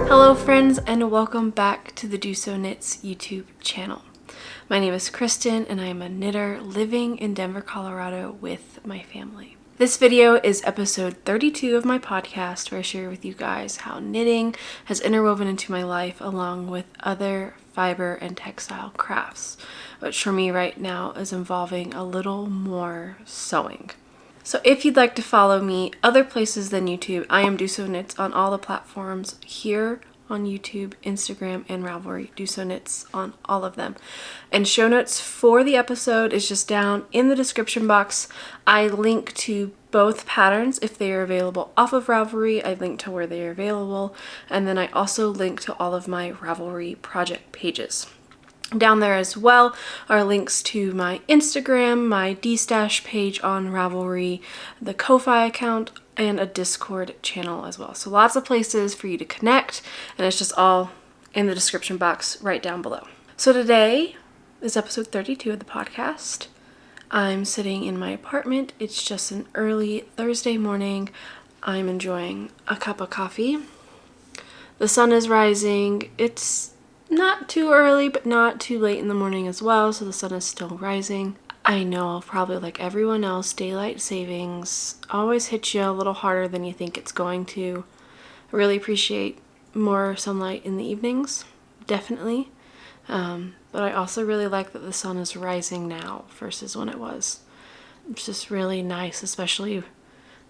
Hello friends, and welcome back to the DoSo Knits YouTube channel. My name is Kristen and I am a knitter living in Denver, Colorado with my family. This video is episode 32 of my podcast where I share with you guys how knitting has interwoven into my life along with other fiber and textile crafts, which for me right now is involving a little more sewing. So if you'd like to follow me other places than YouTube, I am DoSo Knits on all the platforms here on YouTube, Instagram, and Ravelry. DoSo Knits on all of them. And show notes for the episode is just down in the description box. I link to both patterns if they are available off of Ravelry. I link to where they are available. And then I also link to all of my Ravelry project pages. Down there as well are links to my Instagram, my DStash page on Ravelry, the Ko-Fi account, and a Discord channel as well. So lots of places for you to connect, and it's just all in the description box right down below. So today is episode 32 of the podcast. I'm sitting in my apartment. It's just an early Thursday morning. I'm enjoying a cup of coffee. The sun is rising. It's not too early, but not too late in the morning as well, so the sun is still rising. I know, probably like everyone else, daylight savings always hits you a little harder than you think it's going to. I really appreciate more sunlight in the evenings, definitely. But I also really like that the sun is rising now versus when it was. It's just really nice, especially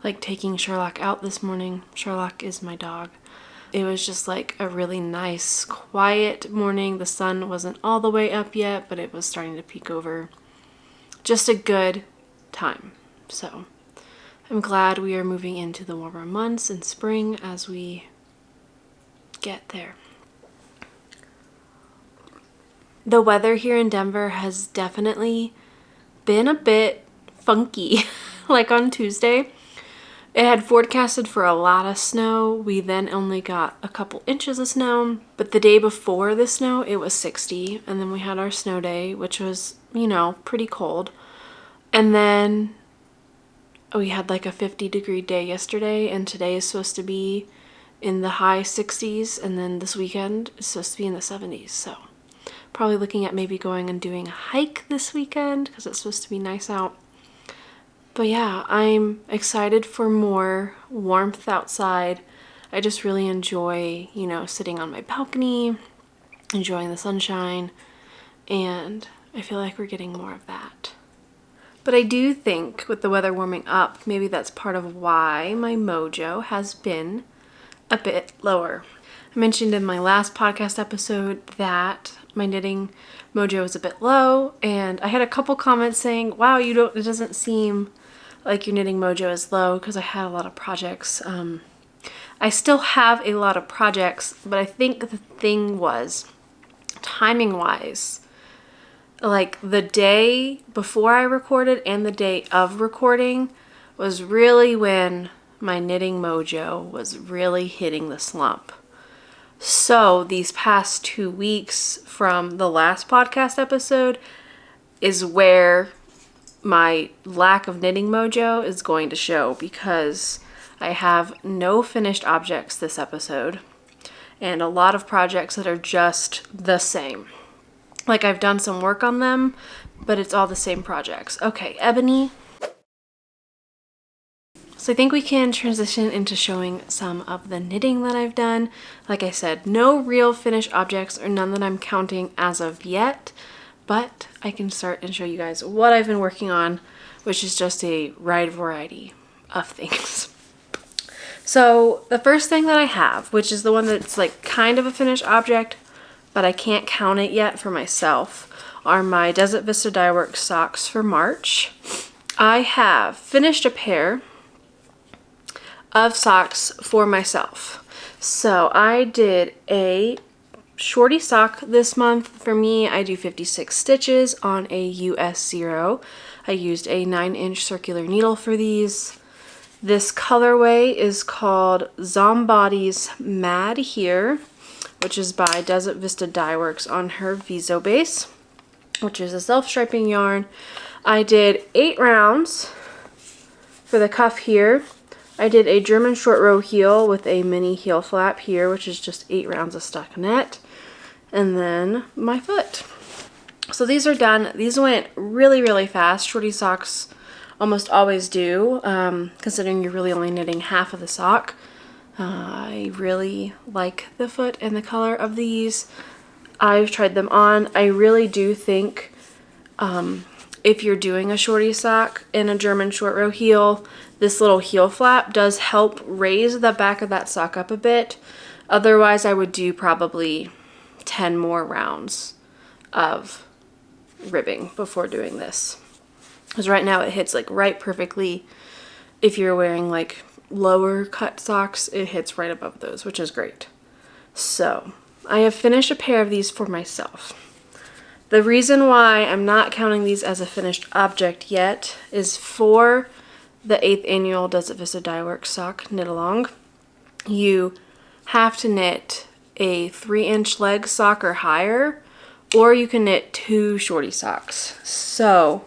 like taking Sherlock out this morning. Sherlock is my dog. It was just like a really nice, quiet morning. The sun wasn't all the way up yet, but it was starting to peek over. Just a good time. So I'm glad we are moving into the warmer months in spring as we get there. The weather here in Denver has definitely been a bit funky. Like on Tuesday, it had forecasted for a lot of snow. We then only got a couple inches of snow, but the day before the snow, it was 60, and then we had our snow day, which was, pretty cold. And then we had like a 50-degree day yesterday, and today is supposed to be in the high 60s, and then this weekend is supposed to be in the 70s, so probably looking at maybe going and doing a hike this weekend because it's supposed to be nice out. But yeah, I'm excited for more warmth outside. I just really enjoy, sitting on my balcony, enjoying the sunshine, and I feel like we're getting more of that. But I do think with the weather warming up, maybe that's part of why my mojo has been a bit lower. I mentioned in my last podcast episode that my knitting mojo is a bit low, and I had a couple comments saying, wow, it doesn't seem like your knitting mojo is low, because I had a lot of projects. I still have a lot of projects, but I think the thing was, timing wise, like the day before I recorded and the day of recording was really when my knitting mojo was really hitting the slump. So these past 2 weeks from the last podcast episode is where my lack of knitting mojo is going to show, because I have no finished objects this episode and a lot of projects that are just the same. Like I've done some work on them, but it's all the same projects. Okay, Ebony. So I think we can transition into showing some of the knitting that I've done. Like I said, no real finished objects, or none that I'm counting as of yet. But I can start and show you guys what I've been working on, which is just a wide variety of things. So the first thing that I have, which is the one that's like kind of a finished object, but I can't count it yet for myself, are my Desert Vista Dye Works socks for March. I have finished a pair of socks for myself. So I did a shorty sock this month. For me, I do 56 stitches on a US 0. I used a 9-inch circular needle for these. This colorway is called Zombody's Mad Here, which is by Desert Vista Dye Works on her Viso base, which is a self-striping yarn. I did 8 rounds for the cuff here. I did a German short row heel with a mini heel flap here, which is just 8 rounds of stockinette. And then my foot. So these are done. These went really, really fast. Shorty socks almost always do, considering you're really only knitting half of the sock. I really like the foot and the color of these. I've tried them on. I really do think if you're doing a shorty sock in a German short row heel, this little heel flap does help raise the back of that sock up a bit. Otherwise, I would do probably 10 more rounds of ribbing before doing this. Because right now it hits like right perfectly. If you're wearing like lower cut socks, it hits right above those, which is great. So I have finished a pair of these for myself. The reason why I'm not counting these as a finished object yet is for the 8th annual Desert Vista Dye Works sock knit along, you have to knit a 3-inch leg sock or higher, or you can knit 2 shorty socks. So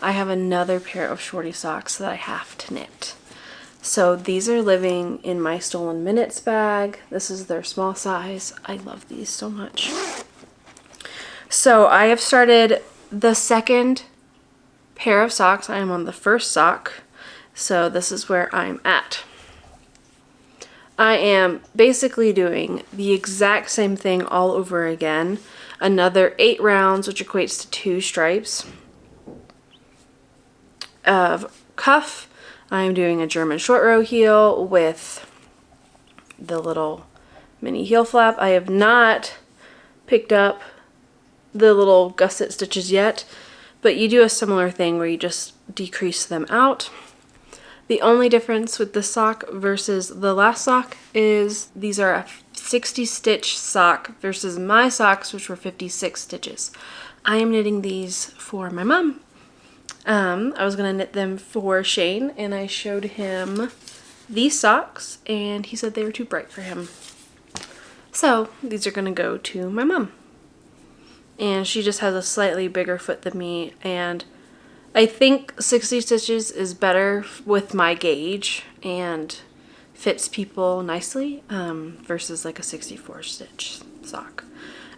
I have another pair of shorty socks that I have to knit. So these are living in my Stolen Minutes bag. This is their small size. I love these so much. So I have started the second pair of socks. I am on the first sock. So this is where I'm at. I am basically doing the exact same thing all over again. Another 8 rounds, which equates to 2 stripes of cuff. I'm doing a German short row heel with the little mini heel flap. I have not picked up the little gusset stitches yet, but you do a similar thing where you just decrease them out. The only difference with this sock versus the last sock is these are a 60 stitch sock versus my socks, which were 56 stitches. I am knitting these for my mom. I was going to knit them for Shane, and I showed him these socks, and he said they were too bright for him. So these are going to go to my mom. And she just has a slightly bigger foot than me, and I think 60 stitches is better with my gauge and fits people nicely versus like a 64 stitch sock.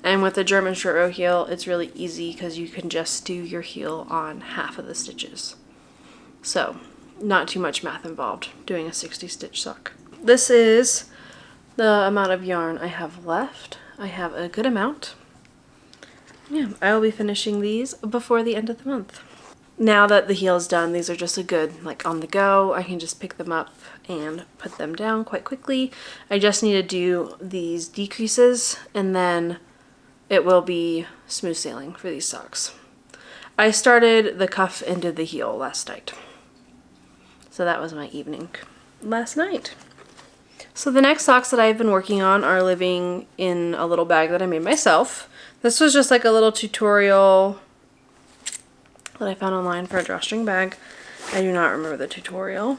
And with the German short row heel, it's really easy because you can just do your heel on half of the stitches. So not too much math involved doing a 60 stitch sock. This is the amount of yarn I have left. I have a good amount. Yeah, I will be finishing these before the end of the month. Now that the heel is done, these are just a good, like, on the go. I can just pick them up and put them down quite quickly. I just need to do these decreases, and then it will be smooth sailing for these socks. I started the cuff and did the heel last night. So that was my evening last night. So the next socks that I've been working on are living in a little bag that I made myself. This was just like a little tutorial that I found online for a drawstring bag. I do not remember the tutorial.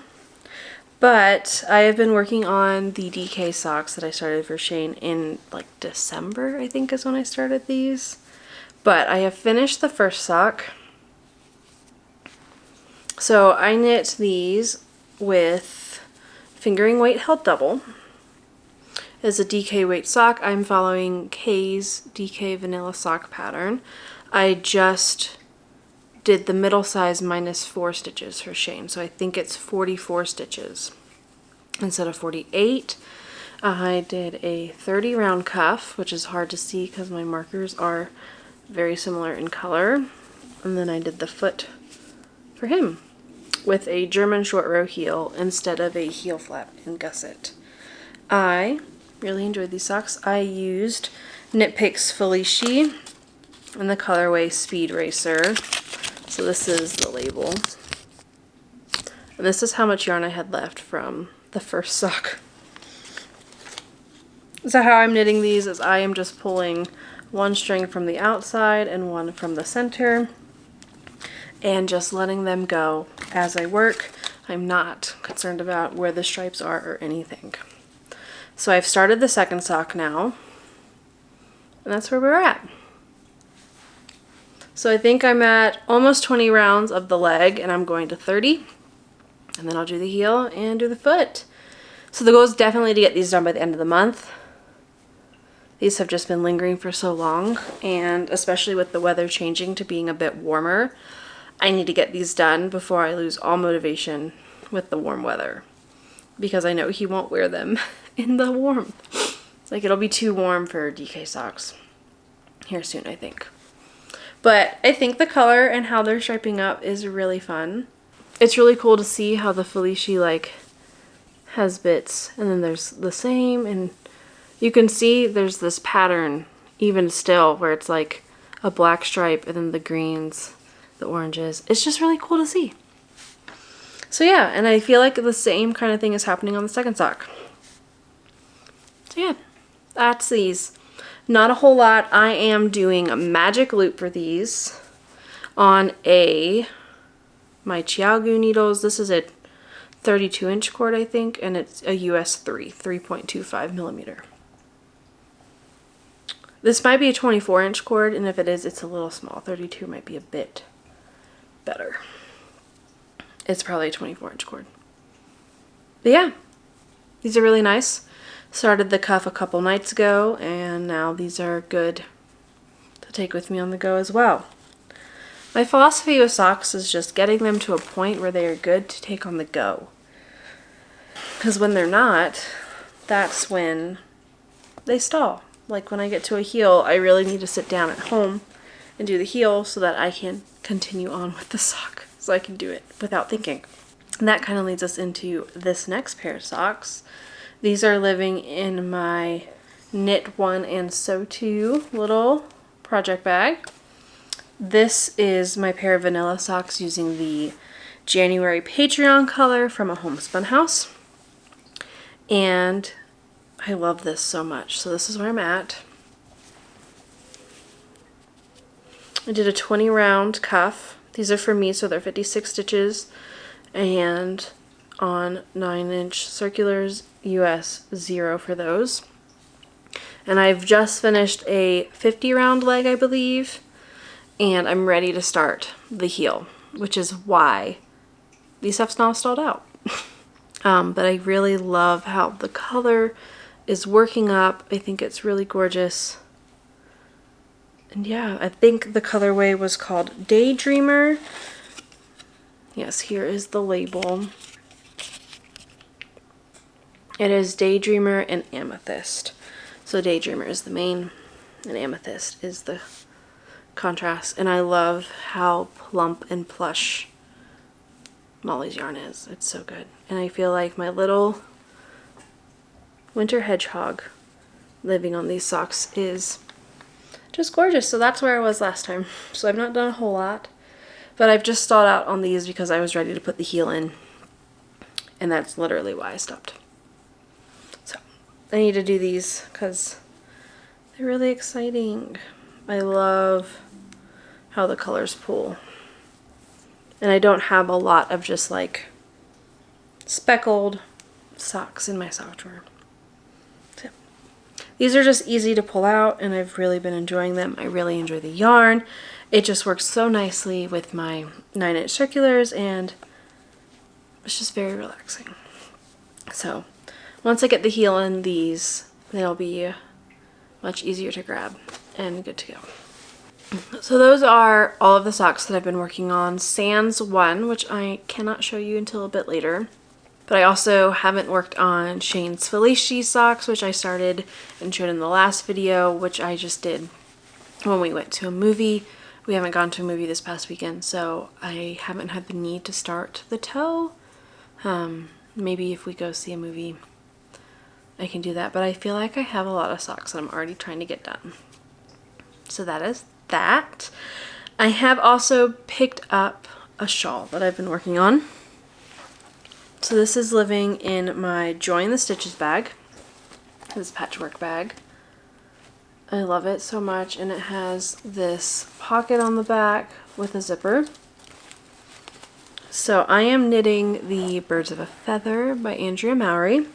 But I have been working on the DK socks that I started for Shane in like December, I think is when I started these. But I have finished the first sock. So I knit these with fingering weight held double. It's a DK weight sock. I'm following Kay's DK vanilla sock pattern. I just did the middle size minus 4 stitches for Shane, so I think it's 44 stitches instead of 48. I did a 30 round cuff, which is hard to see because my markers are very similar in color, and then I did the foot for him with a German short row heel instead of a heel flap and gusset. I really enjoyed these socks. I used Knit Picks Felici in the colorway Speed Racer. So this is the label. And this is how much yarn I had left from the first sock. So how I'm knitting these is I am just pulling one string from the outside and one from the center and just letting them go as I work. I'm not concerned about where the stripes are or anything. So I've started the second sock now, and that's where we're at. So I think I'm at almost 20 rounds of the leg, and I'm going to 30, and then I'll do the heel and do the foot. So the goal is definitely to get these done by the end of the month. These have just been lingering for so long, and especially with the weather changing to being a bit warmer, I need to get these done before I lose all motivation with the warm weather, because I know he won't wear them in the warmth. It's like it'll be too warm for DK socks here soon, I think. But I think the color and how they're striping up is really fun. It's really cool to see how the Felici like has bits, and then there's the same, and you can see there's this pattern even still where it's like a black stripe and then the greens, the oranges. It's just really cool to see. So yeah, and I feel like the same kind of thing is happening on the second sock. So yeah, that's these. Not a whole lot. I am doing a magic loop for these on my Chiaogu needles. This is a 32-inch cord, I think, and it's a US 3.25 millimeter. This might be a 24-inch cord, and if it is, it's a little small. 32 might be a bit better. It's probably a 24-inch cord. But yeah, these are really nice. Started the cuff a couple nights ago, and now these are good to take with me on the go as well. My philosophy with socks is just getting them to a point where they are good to take on the go. Because when they're not, that's when they stall. Like when I get to a heel, I really need to sit down at home and do the heel so that I can continue on with the sock. So I can do it without thinking. And that kind of leads us into this next pair of socks. These are living in my Knit 1 and Sew 2 little project bag. This is my pair of vanilla socks using the January Patreon color from a homespun house. And I love this so much. So this is where I'm at. I did a 20 round cuff. These are for me, so they're 56 stitches. And on 9-inch circulars, US 0 for those. And I've just finished a 50 round leg, I believe. And I'm ready to start the heel, which is why these have now stalled out. But I really love how the color is working up. I think it's really gorgeous. And yeah, I think the colorway was called Daydreamer. Yes, here is the label. It is Daydreamer and Amethyst. So Daydreamer is the main and Amethyst is the contrast. And I love how plump and plush Molly's yarn is. It's so good. And I feel like my little winter hedgehog living on these socks is just gorgeous. So that's where I was last time. So I've not done a whole lot, but I've just stalled out on these because I was ready to put the heel in, and that's literally why I stopped. So I need to do these because they're really exciting. I love how the colors pull, and I don't have a lot of just like speckled socks in my sock drawer. So these are just easy to pull out, and I've really been enjoying them. I really enjoy the yarn. It just works so nicely with my 9-inch circulars, and it's just very relaxing. So once I get the heel in these, they'll be much easier to grab and good to go. So those are all of the socks that I've been working on. Sans one, which I cannot show you until a bit later. But I also haven't worked on Shane's Felici Socks, which I started and showed in the last video, which I just did when we went to a movie. We haven't gone to a movie this past weekend, so I haven't had the need to start the toe. Maybe if we go see a movie, I can do that. But I feel like I have a lot of socks that I'm already trying to get done. So that is that. I have also picked up a shawl that I've been working on. So this is living in my Join the Stitches bag, this patchwork bag. I love it so much, and it has this pocket on the back with a zipper. So I am knitting the Birds of a Feather by Andrea Mowry.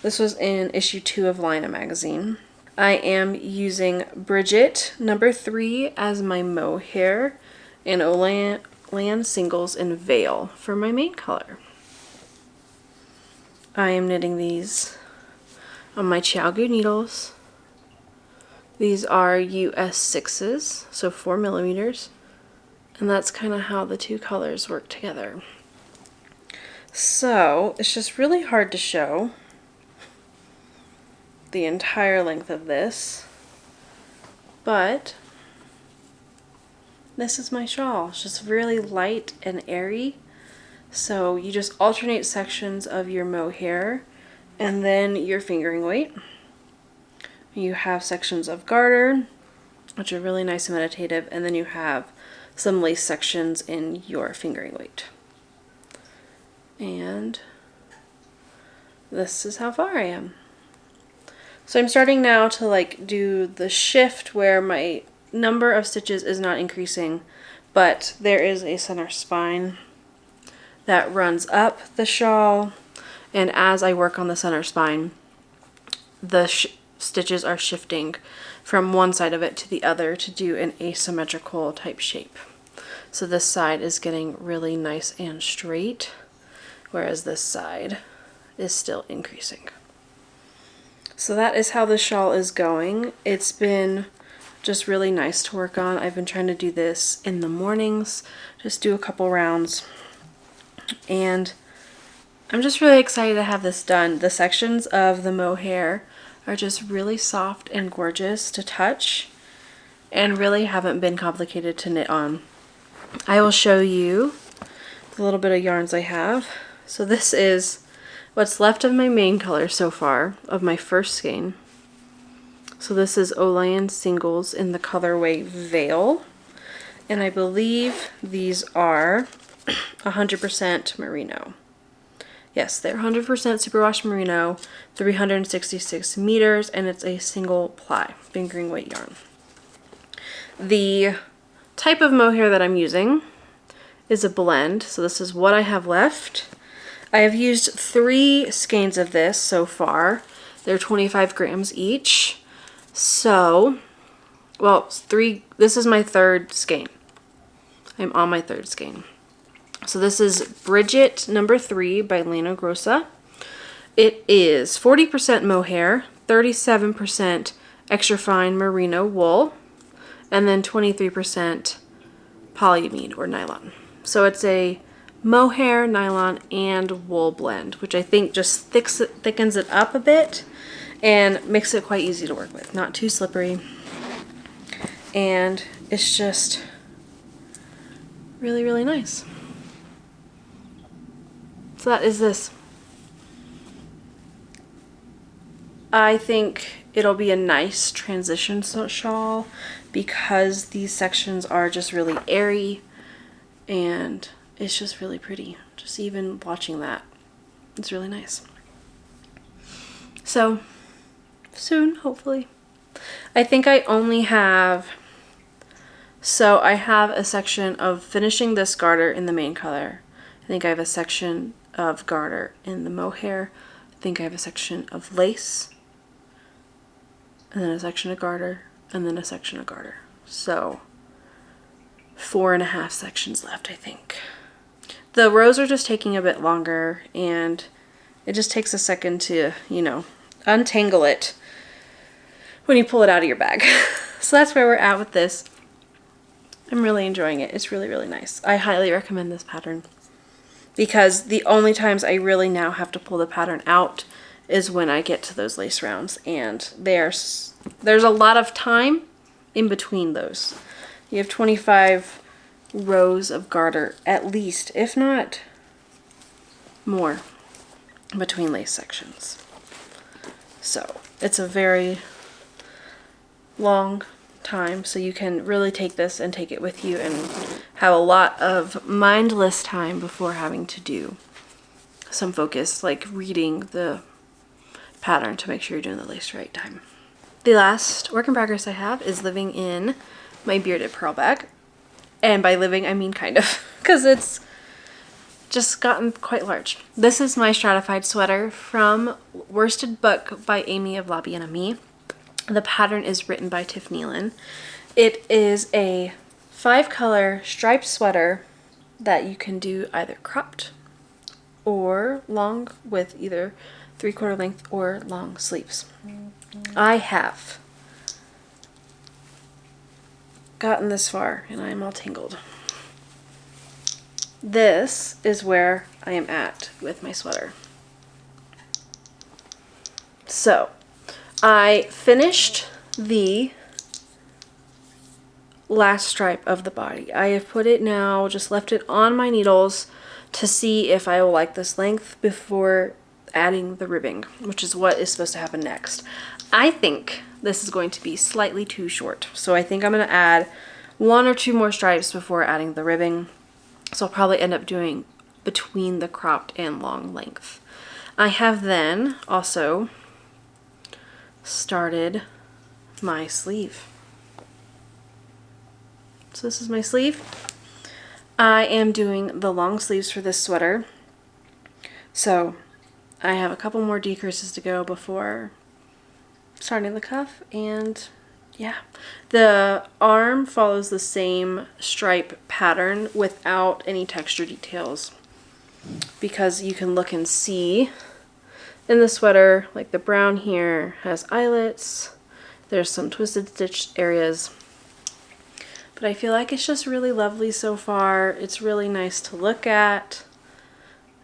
This was in issue 2 of Lina magazine. I am using Bridget number 3 as my mohair and Olan Singles in Veil for my main color. I am knitting these on my ChiaoGoo needles. These are US 6s, so 4 millimeters. And that's kind of how the two colors work together. So it's just really hard to show the entire length of this, but this is my shawl. It's just really light and airy. So you just alternate sections of your mohair and then your fingering weight. You have sections of garter, which are really nice and meditative, and then you have some lace sections in your fingering weight. And this is how far I am. So I'm starting now to like do the shift where my number of stitches is not increasing, but there is a center spine that runs up the shawl, and as I work on the center spine, the stitches are shifting from one side of it to the other to do an asymmetrical type shape. So this side is getting really nice and straight, whereas this side is still increasing. So that is how the shawl is going. It's been just really nice to work on. I've been trying to do this in the mornings, just do a couple rounds, and I'm just really excited to have this done. The sections of the mohair are just really soft and gorgeous to touch and really haven't been complicated to knit on. I will show you the little bit of yarns I have. So this is what's left of my main color so far of my first skein. So this is Olan Singles in the colorway Veil, and I believe these are 100% merino. Yes, they're 100% superwash merino, 366 meters, and it's a single ply fingering weight yarn. The type of mohair that I'm using is a blend, so this is what I have left. I have used 3 skeins of this so far. They're 25 grams each. So, well, this is my 3rd skein. I'm on my 3rd skein. So this is Bridget number 3 by Lena Grossa. It is 40% mohair, 37% extra fine merino wool, and then 23% polyamide or nylon. So it's a mohair, nylon, and wool blend, which I think just thickens it up a bit and makes it quite easy to work with. Not too slippery. And it's just really, really nice. So that is this. I think it'll be a nice transition shawl because these sections are just really airy and it's just really pretty. Just even watching that, it's really nice. So soon, hopefully. I think I only have, so I have a section of finishing this garter in the main color. I think I have a section of garter in the mohair. I think I have a section of lace, and then a section of garter, and then a section of garter. So 4.5 sections left, I think. The rows are just taking a bit longer, and it just takes a second to, you know, untangle it when you pull it out of your bag. So that's where we're at with this. I'm really enjoying it. It's really, really nice. I highly recommend this pattern because the only times I really now have to pull the pattern out is when I get to those lace rounds, and there's a lot of time in between those. You have 25 rows of garter at least, if not more, between lace sections. So it's a very long time, so you can really take this and take it with you and have a lot of mindless time before having to do some focus, like reading the pattern to make sure you're doing the lace right time. The last work in progress I have is living in my bearded pearl bag. And by living, I mean kind of, because it's just gotten quite large. This is my Stratified sweater from Worsted Book by Amy of Lobby and Me. The pattern is written by Tiff Nealon. It is a 5-color striped sweater that you can do either cropped or long with either 3/4 length or long sleeves. I have gotten this far and I'm all tangled. This is where I am at with my sweater. So I finished the last stripe of the body. I have put it now, just left it on my needles to see if I will like this length before adding the ribbing, which is what is supposed to happen next. I think this is going to be slightly too short, so I think I'm going to add 1 or 2 more stripes before adding the ribbing. So I'll probably end up doing between the cropped and long length. I have then also started my sleeve. So this is my sleeve. I am doing the long sleeves for this sweater. So I have a couple more decreases to go before starting the cuff, and yeah. The arm follows the same stripe pattern without any texture details, because you can look and see in the sweater, like the brown here has eyelets, there's some twisted stitch areas, but I feel like it's just really lovely so far. It's really nice to look at,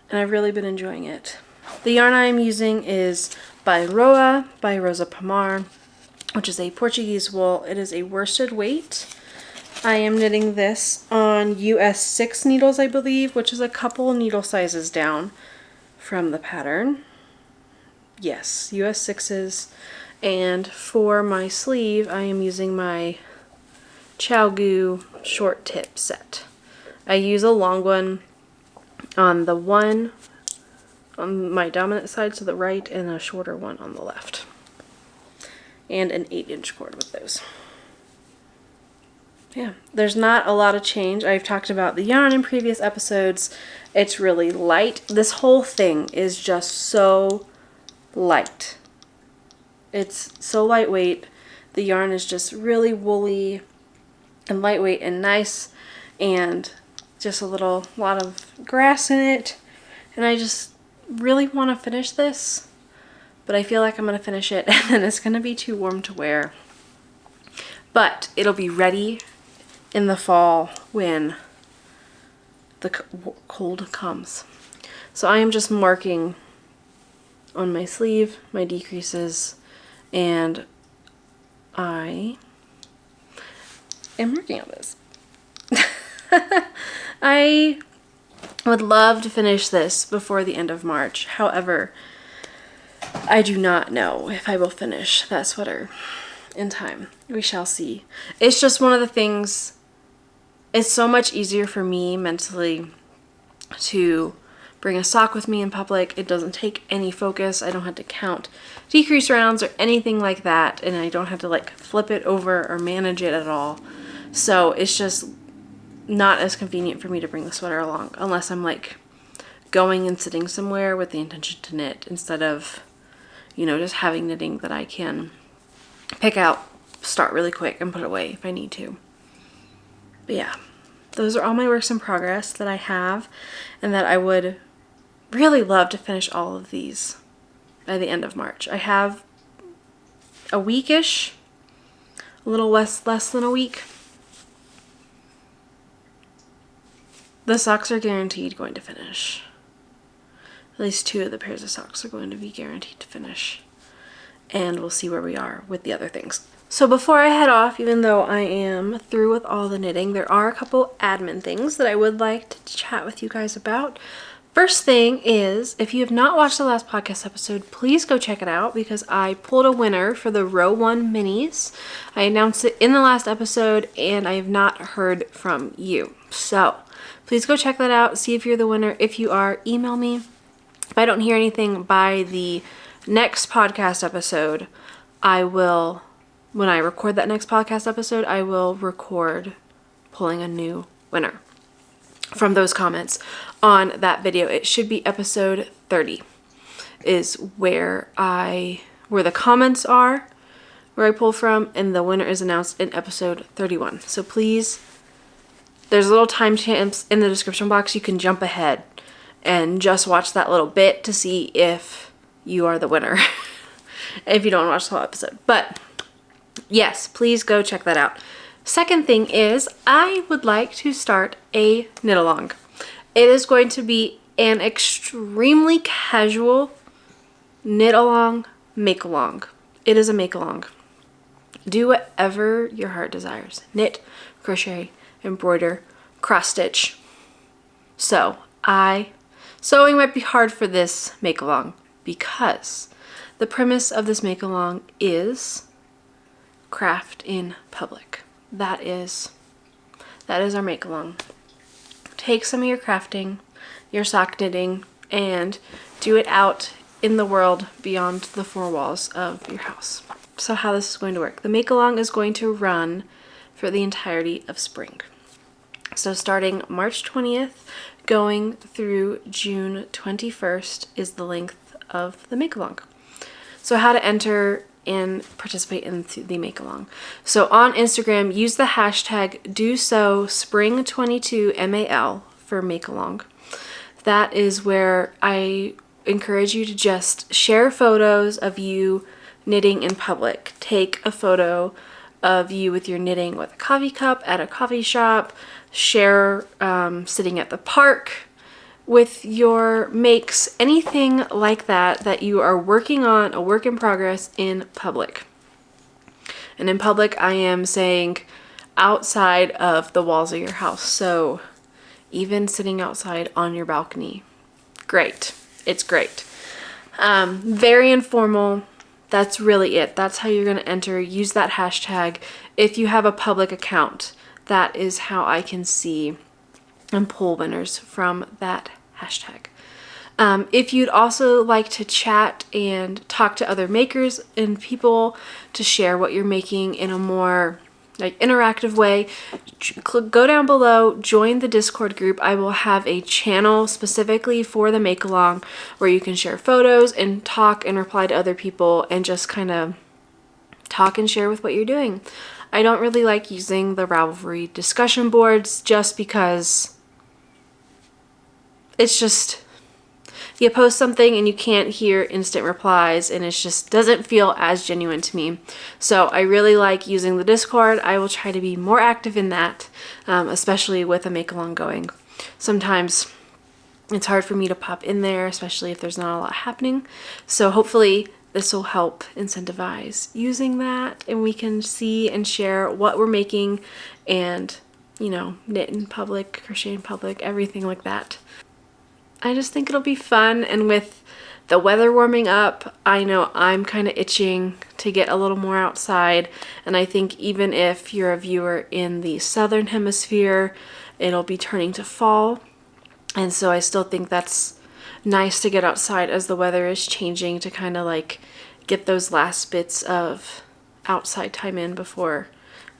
and I've really been enjoying it. The yarn I am using is by Roa, by Rosa Pomar, which is a Portuguese wool. It is a worsted weight. I am knitting this on US 6 needles, I believe, which is a couple needle sizes down from the pattern. Yes, US 6s. And for my sleeve, I am using my ChowGoo short tip set. I use a long one on the one on my dominant side to the right and a shorter one on the left. And an 8-inch cord with those. Yeah, there's not a lot of change. I've talked about the yarn in previous episodes. It's really light. This whole thing is just so light. It's so lightweight. The yarn is just really woolly and lightweight and nice, and just a lot of grass in it. And I just really want to finish this, but I feel like I'm going to finish it and then it's going to be too warm to wear. But it'll be ready in the fall when the cold comes. So I am just marking on my sleeve my decreases, and I am working on this. I would love to finish this before the end of March. However, I do not know if I will finish that sweater in time. We shall see. It's just one of the things, it's so much easier for me mentally to bring a sock with me in public. It doesn't take any focus. I don't have to count decrease rounds or anything like that, and I don't have to like flip it over or manage it at all. So it's just not as convenient for me to bring the sweater along unless I'm like going and sitting somewhere with the intention to knit, instead of, you know, just having knitting that I can pick out, start really quick, and put away if I need to. But yeah, those are all my works in progress that I have, and that I would really love to finish all of these by the end of March. I have a weekish, a little less than a week. The socks are guaranteed going to finish. At least 2 of the pairs of socks are going to be guaranteed to finish. And we'll see where we are with the other things. So before I head off, even though I am through with all the knitting, there are a couple admin things that I would like to chat with you guys about. First thing is, if you have not watched the last podcast episode, please go check it out, because I pulled a winner for the Row 1 minis. I announced it in the last episode, and I have not heard from you. So please go check that out, see if you're the winner. If you are, email me If I don't hear anything by the next podcast episode, when I record that next podcast episode, I will record pulling a new winner from those comments on that video. It should be episode 30 is where the comments are, where I pull from, and the winner is announced in episode 31. So please, there's little timestamps in the description box. You can jump ahead and just watch that little bit to see if you are the winner if you don't watch the whole episode. But yes, please go check that out. Second thing is, I would like to start a knit along. It is going to be an extremely casual knit along, make along. It is a make along. Do whatever your heart desires. Knit, crochet, embroider, cross stitch. So sewing might be hard for this make along because the premise of this make along is craft in public. That is our make along. Take some of your crafting, your sock knitting, and do it out in the world beyond the four walls of your house. So how this is going to work. The make along is going to run for the entirety of spring. So starting March 20th, going through June 21st is the length of the make along. So how to enter and participate in the make along. So on Instagram, use the hashtag DoSo Spring22MAL for make along. That is where I encourage you to just share photos of you knitting in public. Take a photo of you with your knitting with a coffee cup at a coffee shop. Share sitting at the park with your makes, anything like that you are working on, a work in progress in public. And in public, I am saying outside of the walls of your house. So even sitting outside on your balcony. Great. It's great. Very informal. That's really it. That's how you're going to enter. Use that hashtag. If you have a public account, that is how I can see and pull winners from that hashtag. If you'd also like to chat and talk to other makers and people to share what you're making in a more interactive way, go down below, join the Discord group. I will have a channel specifically for the make along where you can share photos and talk and reply to other people and just kind of talk and share with what you're doing. I don't really like using the Ravelry discussion boards just because it's just, you post something and you can't hear instant replies and it just doesn't feel as genuine to me. So I really like using the Discord. I will try to be more active in that, especially with a make along going. Sometimes it's hard for me to pop in there, especially if there's not a lot happening. So hopefully this will help incentivize using that and we can see and share what we're making and, knit in public, crochet in public, everything like that. I just think it'll be fun, and with the weather warming up, I know I'm kind of itching to get a little more outside, and I think even if you're a viewer in the southern hemisphere, it'll be turning to fall, and so I still think that's nice to get outside as the weather is changing to kind of get those last bits of outside time in before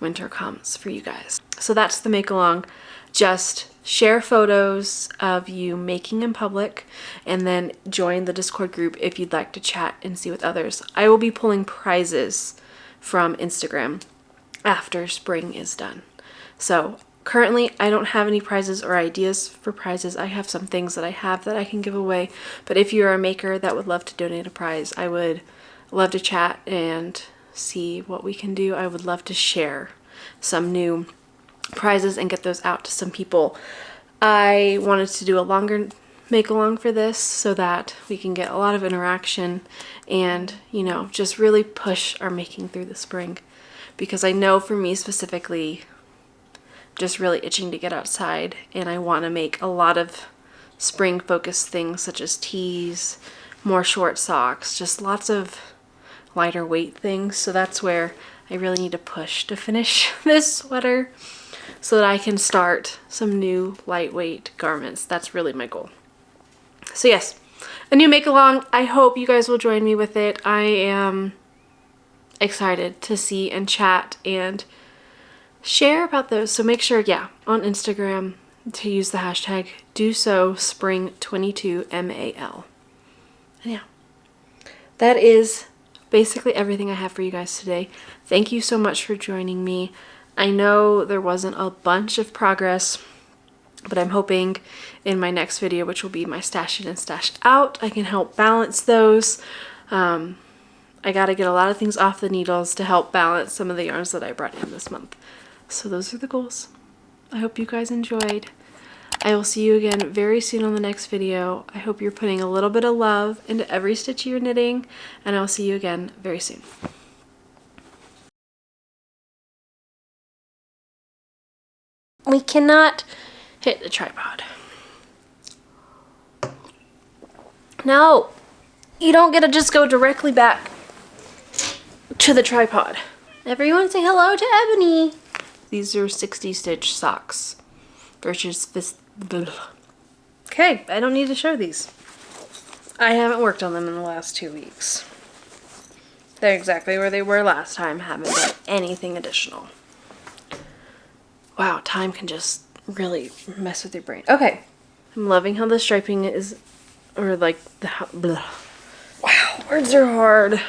winter comes for you guys. So that's the make along. Just share photos of you making in public and then join the Discord group if you'd like to chat and see with others. I will be pulling prizes from Instagram after spring is done. So currently I don't have any prizes or ideas for prizes. I have some things that I have that I can give away, but if you're a maker that would love to donate a prize, I would love to chat and see what we can do. I would love to share some new prizes and get those out to some people. I wanted to do a longer make along for this so that we can get a lot of interaction and just really push our making through the spring, because I know for me specifically, just really itching to get outside, and I want to make a lot of spring focused things such as tees, more short socks, just lots of lighter weight things. So that's where I really need to push to finish this sweater so that I can start some new lightweight garments. That's really my goal. So yes, a new make along. I hope you guys will join me with it. I am excited to see and chat and share about those. So make sure, yeah, on Instagram to use the hashtag DoSoSpring22MAL. And yeah, that is basically everything I have for you guys today. Thank you so much for joining me. I know there wasn't a bunch of progress, but I'm hoping in my next video, which will be my stash in and stashed out, I can help balance those. I gotta get a lot of things off the needles to help balance some of the yarns that I brought in this month. So those are the goals. I hope you guys enjoyed. I will see you again very soon on the next video. I hope you're putting a little bit of love into every stitch you're knitting, and I'll see you again very soon. We cannot hit the tripod. No, you don't get to just go directly back to the tripod. Everyone say hello to Ebony. These are 60 stitch socks versus this. Okay, I don't need to show these. I haven't worked on them in the last 2 weeks. They're exactly where they were last time. Haven't done anything additional. Wow, time can just really mess with your brain. Okay, I'm loving how the striping is, or like the, blah. Wow, words are hard.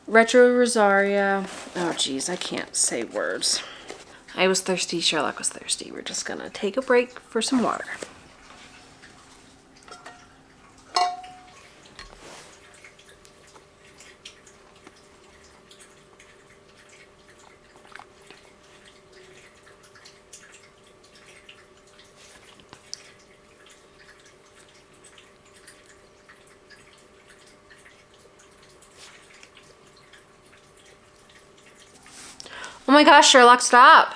Retro Rosaria. Oh geez, I can't say words. I was thirsty, Sherlock was thirsty. We're just gonna take a break for some water. Oh my gosh, Sherlock, stop!